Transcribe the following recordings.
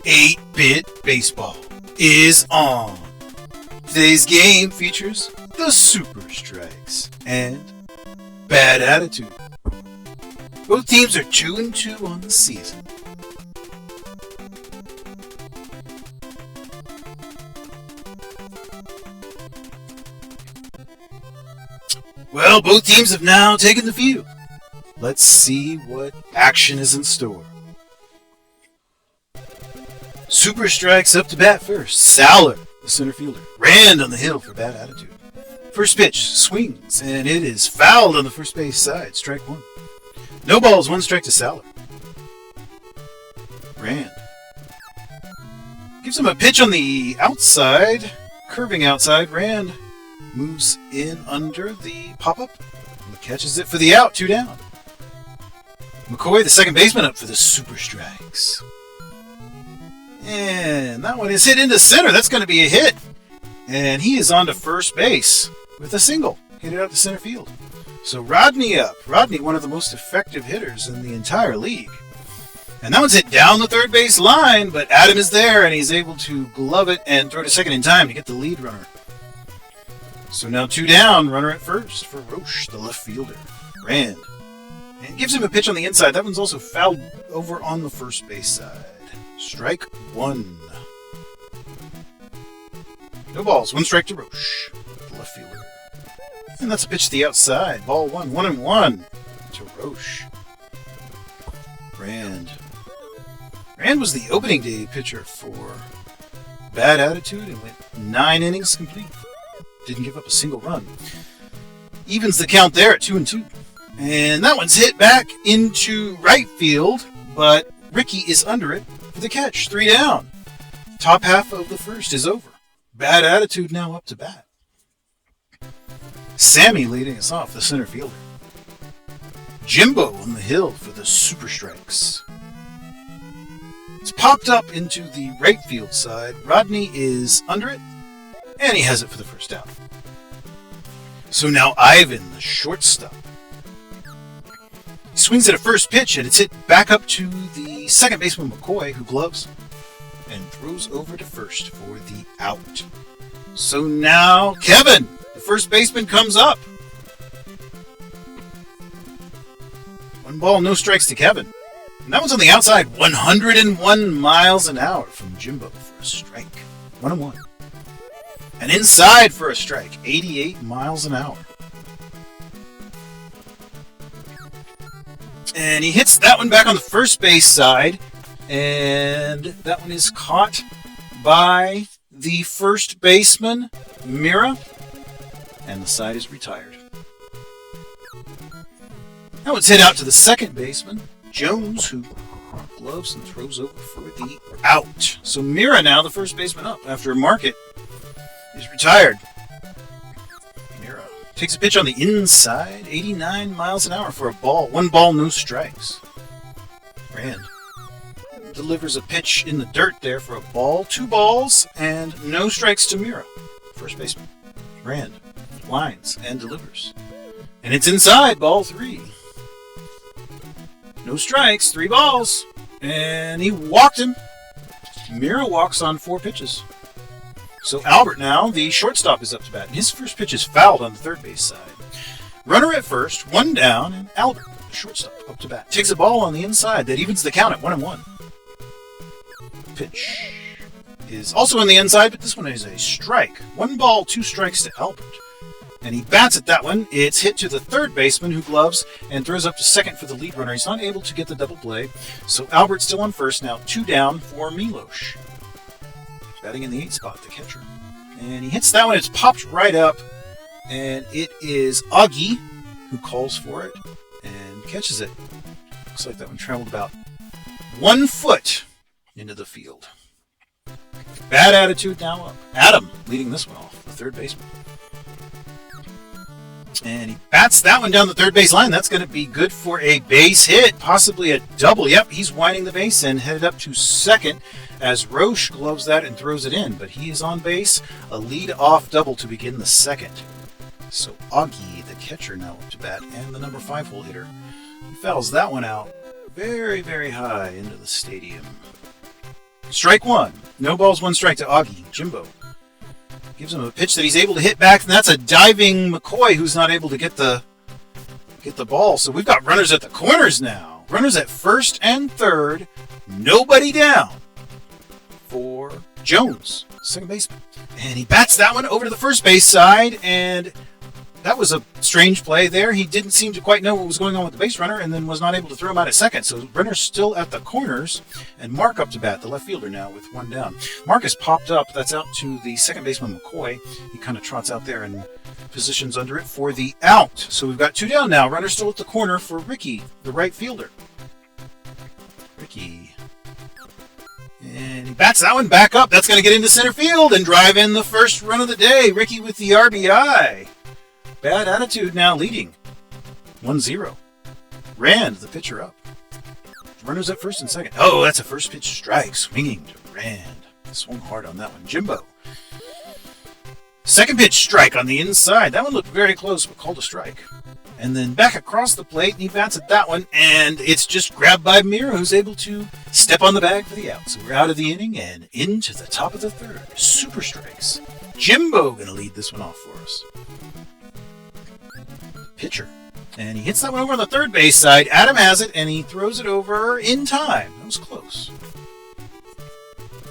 8-Bit Baseball is on. Today's game features the Super Strikes and Bad Attitude. Both teams are 2-2 on the season. Well, both teams have now taken the field. Let's see what action is in store. Super Strikes up to bat first. Sowler, the center fielder. Rand on the hill for Bad Attitude. First pitch, swings, and it is fouled on the first base side. Strike one. No balls, one strike to Sowler. Rand gives him a pitch on the outside. Curving outside, Rand moves in under the pop-up and catches it for the out, 2 down. McCoy, the second baseman, up for the Super Strikes. And that one is hit into center. That's going to be a hit. And he is on to first base with a single. Hit it out to center field. So Rodney up. Rodney, one of the most effective hitters in the entire league. And that one's hit down the third base line, but Adam is there, and he's able to glove it and throw to second in time to get the lead runner. So now 2 down, runner at first for Roche, the left fielder. Rand. And gives him a pitch on the inside. That one's also fouled over on the first base side. Strike one. No balls, 1 strike to Roche, the left fielder. And that's a pitch to the outside. Ball 1, 1-1 to Roche. Rand. Rand was the opening day pitcher for Bad Attitude and went 9 innings complete. Didn't give up a single run. Evens the count there at 2-2. And that one's hit back into right field, but Ricky is under it for the catch. 3 down. Top half of the first is over. Bad Attitude now up to bat. Sammy leading us off, the center fielder. Jimbo on the hill for the Super Strikes. It's popped up into the right field side. Rodney is under it, and he has it for the first out. So now Ivan, the shortstop. He swings at a first pitch, and it's hit back up to the second baseman, McCoy, who gloves and throws over to first for the out. So now Kevin, the first baseman, comes up. 1 ball, no strikes to Kevin. And that one's on the outside, 101 miles an hour from Jimbo for a strike. 1-1. And inside for a strike, 88 miles an hour. And he hits that one back on the first base side. And that one is caught by the first baseman, Mira. And the side is retired. That one's hit out to the second baseman, Jones, who gloves and throws over for the out. So Mira now, the first baseman up after Market is retired. Mira takes a pitch on the inside, 89 miles an hour for a ball. 1 ball, no strikes. Rand delivers a pitch in the dirt there for a ball. 2 balls and no strikes to Mira, first baseman. Rand lines and delivers. And it's inside, ball 3. No strikes, 3 balls. And he walked him. Mira walks on 4 pitches. So Albert now, the shortstop, is up to bat. And his first pitch is fouled on the third base side. Runner at first, 1 down, and Albert, the shortstop, up to bat. Takes a ball on the inside that evens the count at 1-1. Pitch is also on the inside, but this one is a strike. 1 ball, 2 strikes to Albert. And he bats at that one. It's hit to the third baseman, who gloves and throws up to second for the lead runner. He's not able to get the double play. So Albert's still on first now. 2 down for Milos. Batting in the 8 spot, the catcher. And he hits that one. It's popped right up. And it is Augie who calls for it and catches it. Looks like that one traveled about 1 foot into the field. Bad Attitude now up. Adam leading this one off, the third baseman. And he bats that one down the third base line. That's going to be good for a base hit, possibly a double. Yep, he's winding the base and headed up to second as Roche gloves that and throws it in. But he is on base. A lead-off double to begin the second. So Augie, the catcher now up to bat, and the number 5 hole hitter. He fouls that one out very, very high into the stadium. Strike 1. No balls, 1 strike to Augie. Jimbo gives him a pitch that he's able to hit back, and that's a diving McCoy who's not able to get the ball. So we've got runners at the corners now. Runners at first and third. Nobody down for Jones, second baseman. And he bats that one over to the first base side, and that was a strange play there. He didn't seem to quite know what was going on with the base runner and then was not able to throw him out at second. So runner's still at the corners, and Mark up to bat, the left fielder now with 1 down. Mark has popped up. That's out to the second baseman, McCoy. He kind of trots out there and positions under it for the out. So we've got 2 down now. Runner still at the corner for Ricky, the right fielder. Ricky. And he bats that one back up. That's going to get into center field and drive in the first run of the day. Ricky with the RBI. Bad attitude now leading. 1-0. Rand, the pitcher, up. Runners at first and second. Oh, that's a first pitch strike. Swinging to Rand. Swung hard on that one. Jimbo. Second pitch strike on the inside. That one looked very close, but called a strike. And then back across the plate, and he bats at that one, and it's just grabbed by Mira, who's able to step on the bag for the out. So we're out of the inning and into the top of the third. Super strikes. Jimbo going to lead this one off for us. Pitcher. And he hits that one over on the third base side. Adam has it, and he throws it over in time. That was close.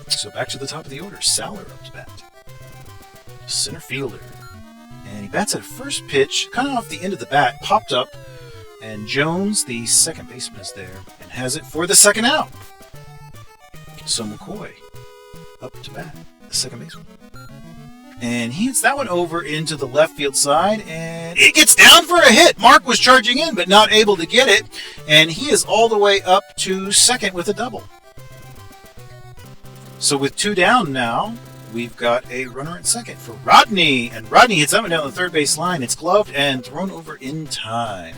So back to the top of the order. Saller up to bat. Center fielder. And he bats at first pitch, kind of off the end of the bat, popped up. And Jones, the second baseman, is there and has it for the second out. So McCoy up to bat, the second baseman. And he hits that one over into the left field side, and it gets down for a hit. Mark was charging in, but not able to get it, and he is all the way up to second with a double. So with 2 down now, we've got a runner at second for Rodney, and Rodney hits that one down the third base line. It's gloved and thrown over in time.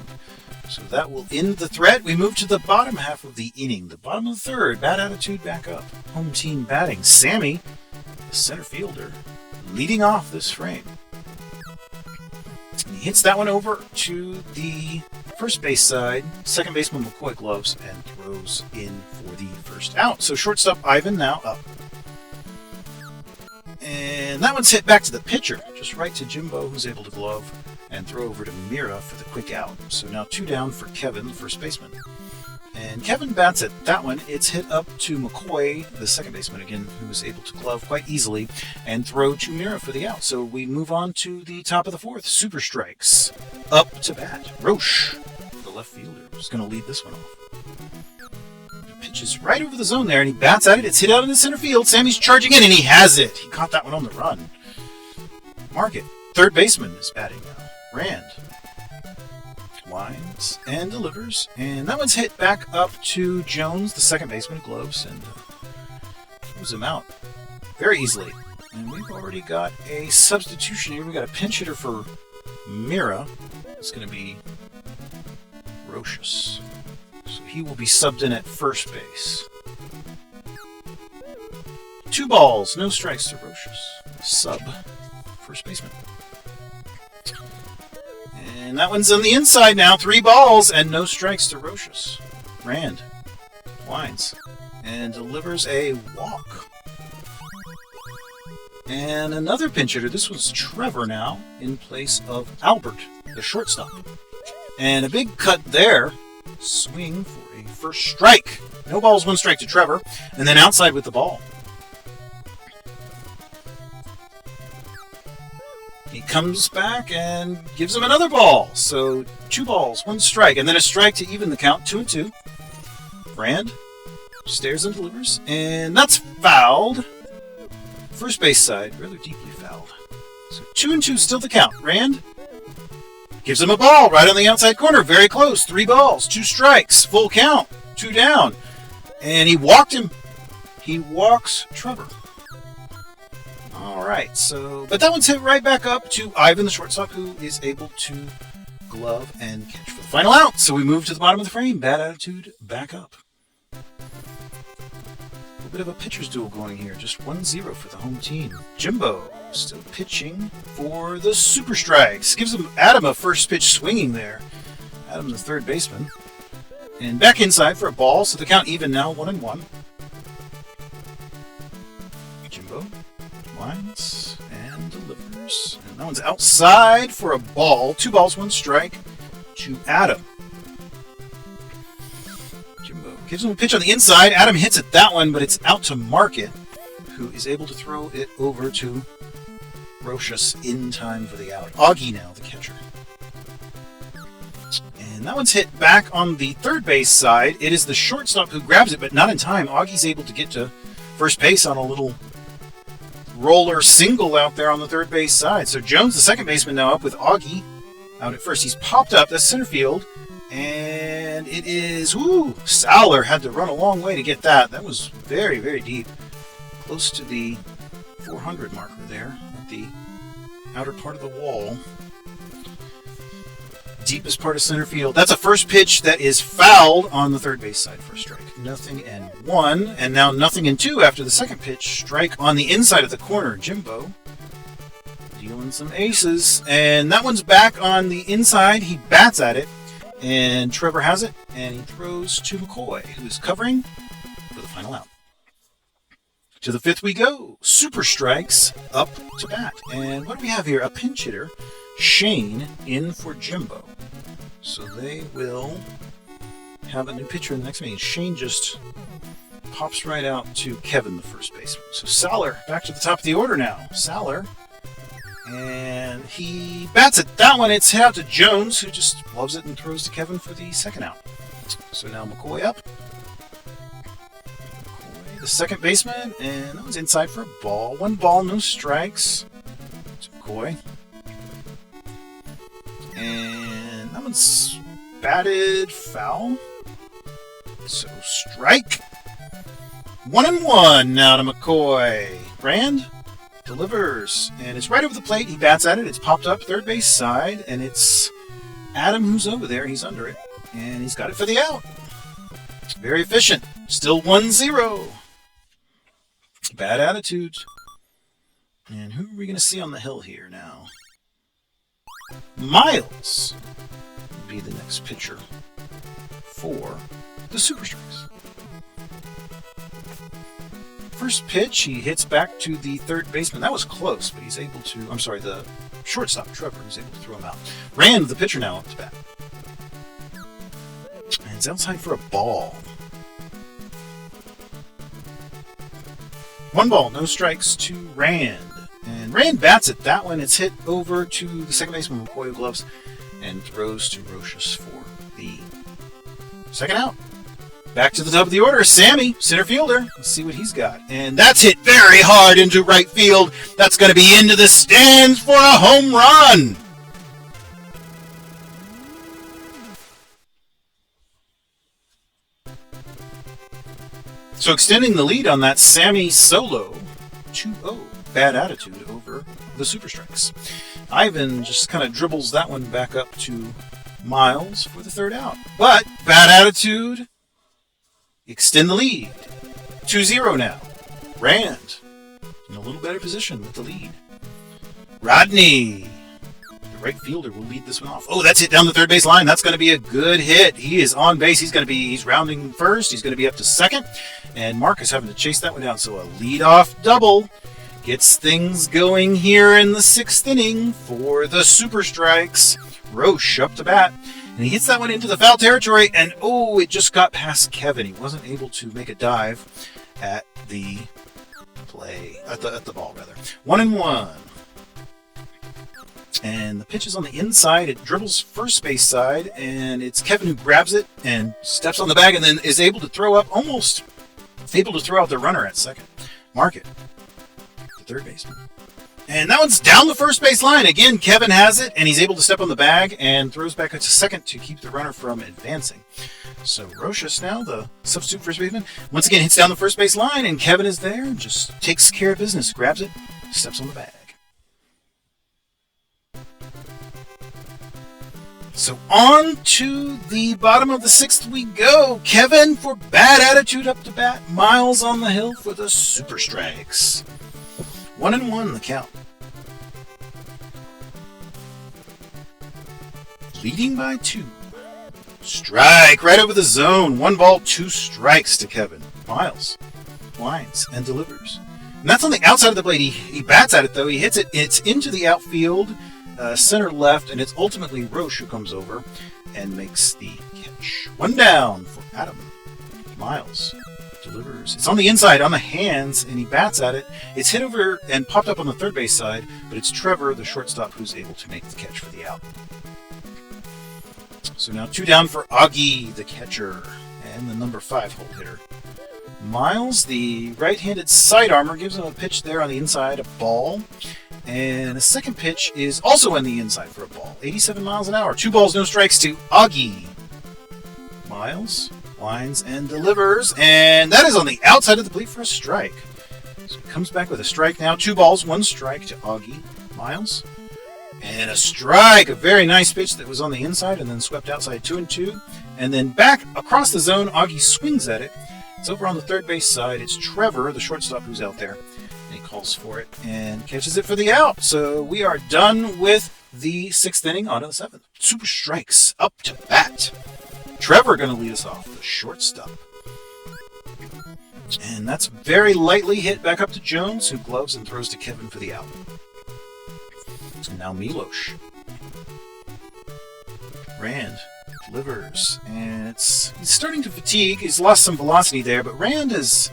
So that will end the threat. We move to the bottom half of the inning, the bottom of the third. Bad attitude back up. Home team batting. Sammy, the center fielder, leading off this frame. And he hits that one over to the first base side. Second baseman McCoy gloves and throws in for the first out. So shortstop Ivan now up. And that one's hit back to the pitcher, just right to Jimbo, who's able to glove and throw over to Mira for the quick out. So now 2 down for Kevin, the first baseman. And Kevin bats at that one. It's hit up to McCoy, the second baseman again, who was able to glove quite easily and throw to Mira for the out. So we move on to the top of the fourth. Super strikes. Up to bat. Roche, the left fielder, is going to lead this one off. Pitches right over the zone there, and he bats at it. It's hit out in the center field. Sammy's charging in, and he has it. He caught that one on the run. Market, third baseman, is batting now. Rand winds and delivers, and that one's hit back up to Jones, the second baseman, gloves, and throws him out very easily. And we've already got a substitution here. We've got a pinch hitter for Mira. It's going to be Roches. So he will be subbed in at first base. 2 balls, no strikes to Roches. Sub, first baseman. And that one's on the inside now. 3 balls and no strikes to Roches. Rand winds and delivers a walk. And another pinch hitter. This was Trevor now in place of Albert, the shortstop. And a big cut there. Swing for a first strike. No balls, 1 strike to Trevor. And then outside with the ball. He comes back and gives him another ball. So 2 balls, 1 strike. And then a strike to even the count. 2-2. Rand stares and delivers. And that's fouled. First base side, rather deeply fouled. So 2-2 still the count. Rand gives him a ball right on the outside corner. Very close. 3 balls, 2 strikes. Full count. 2 down. And he walked him. He walks Trevor. All right. So, but that one's hit right back up to Ivan, the shortstop, who is able to glove and catch for the final out. So we move to the bottom of the frame. Bad attitude back up. bit of a pitcher's duel going here. Just 1-0 for the home team. Jimbo still pitching for the Super Strikes. Gives Adam a first pitch swinging there. Adam, the third baseman. And back inside for a ball, so the count even now, 1-1. Jimbo winds and delivers. And that one's outside for a ball. 2 balls, 1 strike to Adam. Jimbo gives him a pitch on the inside. Adam hits at that one, but it's out to Market, who is able to throw it over to Rocious in time for the out. Augie now, the catcher. And that one's hit back on the third base side. It is the shortstop who grabs it, but not in time. Augie's able to get to first base on a little roller single out there on the third base side. So Jones, the second baseman, now up with Augie out at first. He's popped up. That's center field. And it is, Sauer had to run a long way to get that. That was very, very deep. Close to the 400 marker there at the outer part of the wall. Deepest part of center field. That's a first pitch that is fouled on the third base side for a strike. 0-1, and now 0-2 after the second pitch. Strike on the inside of the corner. Jimbo dealing some aces, and that one's back on the inside. He bats at it, and Trevor has it, and he throws to McCoy, who is covering for the final out. To the fifth we go. Super Strikes up to bat, and what do we have here? A pinch hitter. Shane in for Jimbo. So they will have a new pitcher in the next inning. Shane just pops right out to Kevin, the first baseman. So Sauer back to the top of the order now. Sauer. And he bats at that one. It's hit out to Jones, who just loves it and throws to Kevin for the second out. So now McCoy up. McCoy, the second baseman, and that one's inside for a ball. 1 ball, no strikes. To McCoy. And that one's batted foul. So strike. 1-1 now to McCoy. Brand delivers. And it's right over the plate. He bats at it. It's popped up third base side. And it's Adam who's over there. He's under it. And he's got it for the out. Very efficient. Still 1-0. Bad attitude. And who are we going to see on the hill here now? Miles will be the next pitcher for the Super Strikes. First pitch, he hits back to the third baseman. That was close, but he's able to, the shortstop, Trevor, was able to throw him out. Rand, the pitcher, now up to bat. And it's outside for a ball. 1 ball, no strikes to Rand. And Rand bats at that one. It's hit over to the second baseman, McCoy, gloves, and throws to Rocious for the second out. Back to the top of the order, Sammy, center fielder. Let's see what he's got. And that's hit very hard into right field. That's going to be into the stands for a home run. So extending the lead on that Sammy solo, 2-0. Bad attitude over the Super Strikes. Ivan just kind of dribbles that one back up to Miles for the third out. But bad attitude. Extend the lead. 2-0 now. Rand in a little better position with the lead. Rodney, the right fielder, will lead this one off. Oh, that's hit down the third base line. That's going to be a good hit. He is on base. He's rounding first. He's going to be up to second. And Marcus having to chase that one down. So a leadoff double gets things going here in the sixth inning for the Super Strikes. Roche up to bat. And he hits that one into the foul territory. And it just got past Kevin. He wasn't able to make a dive at the play, at the ball rather. 1-1. And the pitch is on the inside. It dribbles first base side. And it's Kevin who grabs it and steps on the bag and then is able to throw up, almost able to throw out the runner at second. Market. Third baseman. And that one's down the first base line. Again, Kevin has it, and he's able to step on the bag and throws back to second to keep the runner from advancing. So Rocious now, the substitute first baseman, once again hits down the first base line, and Kevin is there and just takes care of business, grabs it, steps on the bag. So on to the bottom of the 6th we go. Kevin for Bad Attitude up to bat. Miles on the hill for the Super Strikes. 1-1 the count. Leading by 2. Strike right over the zone. 1 ball, 2 strikes to Kevin. Miles lines and delivers. And that's on the outside of the plate. He bats at it though. He hits it. It's into the outfield, center left, and it's ultimately Roche who comes over and makes the catch. 1 down for Adam. Miles delivers. It's on the inside, on the hands, and he bats at it. It's hit over and popped up on the third base side, but it's Trevor, the shortstop, who's able to make the catch for the out. So now 2 down for Augie, the catcher, and the number 5 hole hitter. Miles, the right-handed side armor, gives him a pitch there on the inside, a ball. And the second pitch is also on the inside for a ball. 87 miles an hour. 2 balls, no strikes to Augie. Miles lines and delivers, and that is on the outside of the plate for a strike. So he comes back with a strike now. 2 balls, 1 strike to Augie. Miles. And a strike, a very nice pitch that was on the inside and then swept outside 2-2. And then back across the zone, Augie swings at it. It's over on the third base side. It's Trevor, the shortstop, who's out there. And he calls for it and catches it for the out. So we are done with the 6th inning, on to the 7th. Super Strikes up to bat. Trevor going to lead us off, the shortstop. And that's very lightly hit back up to Jones, who gloves and throws to Kevin for the out. And now Milos. Rand delivers, and he's starting to fatigue. He's lost some velocity there, but Rand has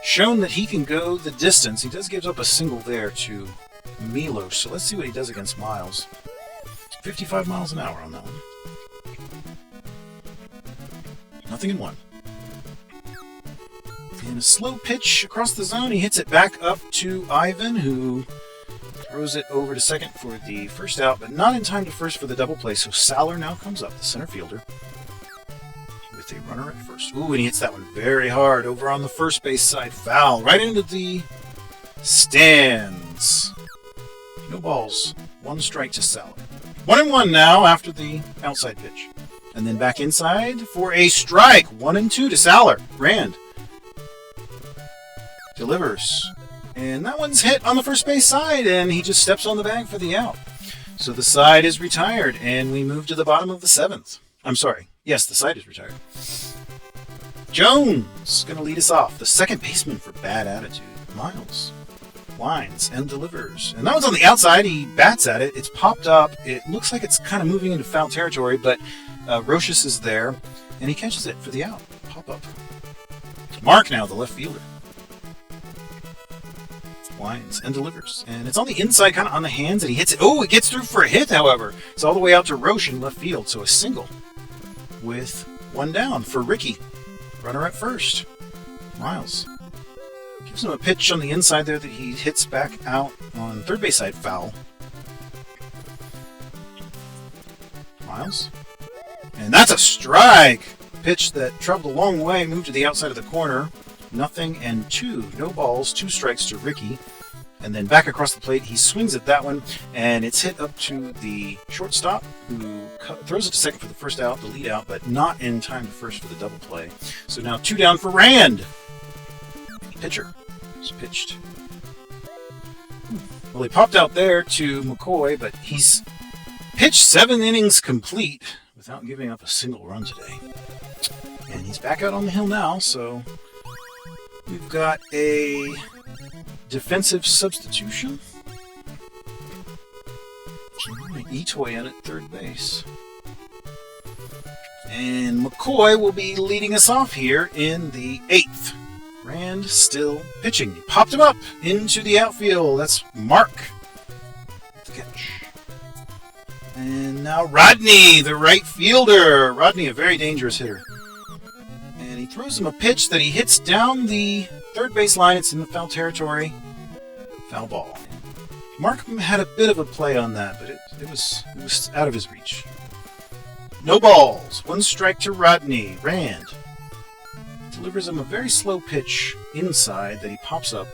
shown that he can go the distance. He does give up a single there to Milos, so let's see what he does against Miles. 55 miles an hour on that one. Nothing in 1. And a slow pitch across the zone. He hits it back up to Ivan, who throws it over to second for the first out, but not in time to first for the double play. So Saller now comes up, the center fielder, with a runner at first. Ooh, and he hits that one very hard over on the first base side. Foul right into the stands. No balls. 1 strike to Saller. 1-1 now after the outside pitch. And then back inside for a strike. 1-2 to Saller. Rand delivers. And that one's hit on the first base side, and he just steps on the bag for the out. So the side is retired, and we move to the bottom of the 7th. I'm sorry. Yes, the side is retired. Jones going to lead us off. The second baseman for Bad Attitude. Miles lines and delivers. And that one's on the outside. He bats at it. It's popped up. It looks like it's kind of moving into foul territory, but Roches is there, and he catches it for the out. Pop up. Mark now, the left fielder. Lines and delivers. And it's on the inside, kind of on the hands, and he hits it. Oh, it gets through for a hit, however. It's all the way out to Roche in left field, so a single with 1 down for Ricky. Runner at first. Miles gives him a pitch on the inside there that he hits back out on third base side, foul. Miles. And that's a strike! Pitch that traveled a long way, moved to the outside of the corner. 0-2. No balls, 2 strikes to Ricky. And then back across the plate, he swings at that one, and it's hit up to the shortstop, who throws it to second for the first out, the lead out, but not in time to first for the double play. So now 2 down for Rand. Pitcher is pitched. Well, he popped out there to McCoy, but he's pitched 7 innings complete without giving up a single run today. And he's back out on the hill now, so we've got a defensive substitution. Itoy in at third base. And McCoy will be leading us off here in the 8th. Rand still pitching. He popped him up into the outfield. That's Mark. The catch. And now Rodney, the right fielder. Rodney, a very dangerous hitter. And he throws him a pitch that he hits down the third base line. It's in the foul territory. Foul ball. Mark had a bit of a play on that, but it was out of his reach. No balls. 1 strike to Rodney. Rand delivers him a very slow pitch inside that he pops up.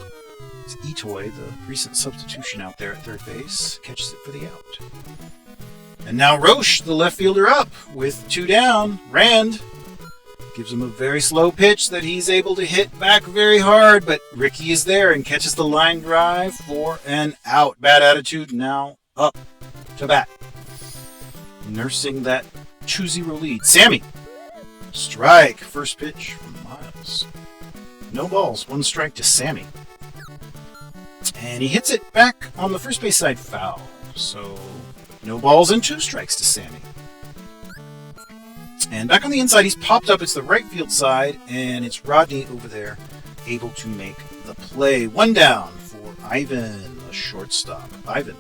It's Itoy, the recent substitution out there at third base, catches it for the out. And now Roche, the left fielder, up with 2 down. Rand gives him a very slow pitch that he's able to hit back very hard, but Ricky is there and catches the line drive for an out. Bad Attitude now up to bat, nursing that 2-0 lead. Sammy, strike. First pitch from Miles. No balls, 1 strike to Sammy. And he hits it back on the first base side foul. So no balls and 2 strikes to Sammy. And back on the inside, he's popped up. It's the right field side, and it's Rodney over there able to make the play. 1 down for Ivan, a shortstop. Ivan.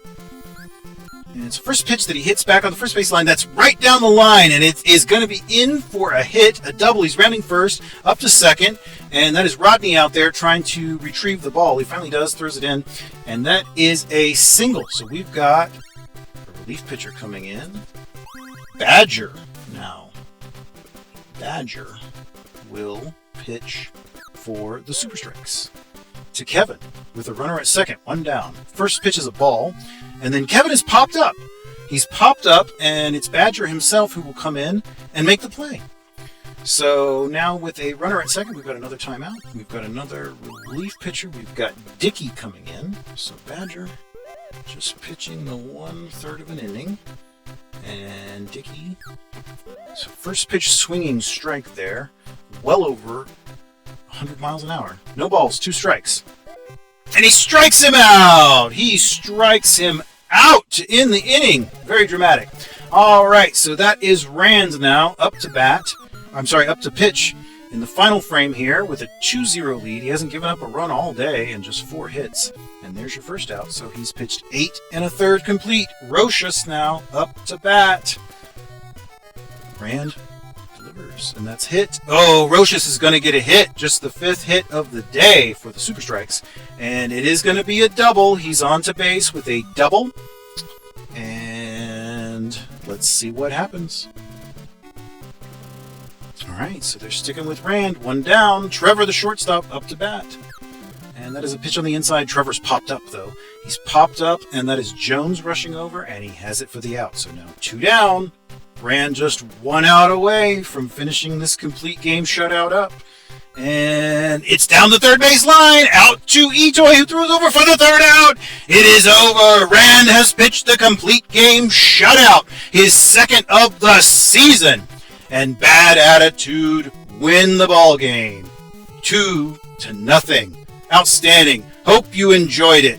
And it's the first pitch that he hits back on the first base line. That's right down the line, and it is going to be in for a hit, a double. He's rounding first, up to second, and that is Rodney out there trying to retrieve the ball. He finally does, throws it in, and that is a single. So we've got a relief pitcher coming in. Badger now. Badger will pitch for the Super Strikes to Kevin with a runner at second, 1 down. First pitch is a ball, and then Kevin is popped up. He's popped up, and it's Badger himself who will come in and make the play. So now with a runner at second, we've got another timeout. We've got another relief pitcher. We've got Dickey coming in. So Badger just pitching the 1/3 of an inning. And Dickey, so first pitch swinging strike there, well over 100 miles an hour. No balls, 2 strikes. And he strikes him out! He strikes him out to end the inning. Very dramatic. All right, so that is Rand now up to bat. Up to pitch in the final frame here with a 2-0 lead. He hasn't given up a run all day and just 4 hits. And there's your first out. So he's pitched 8 1/3 complete. Rochus now up to bat. Rand delivers, and that's hit. Oh, Rochus is going to get a hit. Just the 5th hit of the day for the Super Strikes. And it is going to be a double. He's on to base with a double. And let's see what happens. All right, so they're sticking with Rand. 1 down. Trevor, the shortstop, up to bat. And that is a pitch on the inside. Trevor's popped up, though. He's popped up, and that is Jones rushing over, and he has it for the out. So now 2 down. Rand just 1 out away from finishing this complete game shutout up. And it's down the third base line. Out to Itoy, who throws over for the 3rd out. It is over. Rand has pitched the complete game shutout, his 2nd of the season. And Bad Attitude win the ball game. 2-0. Outstanding. Hope you enjoyed it.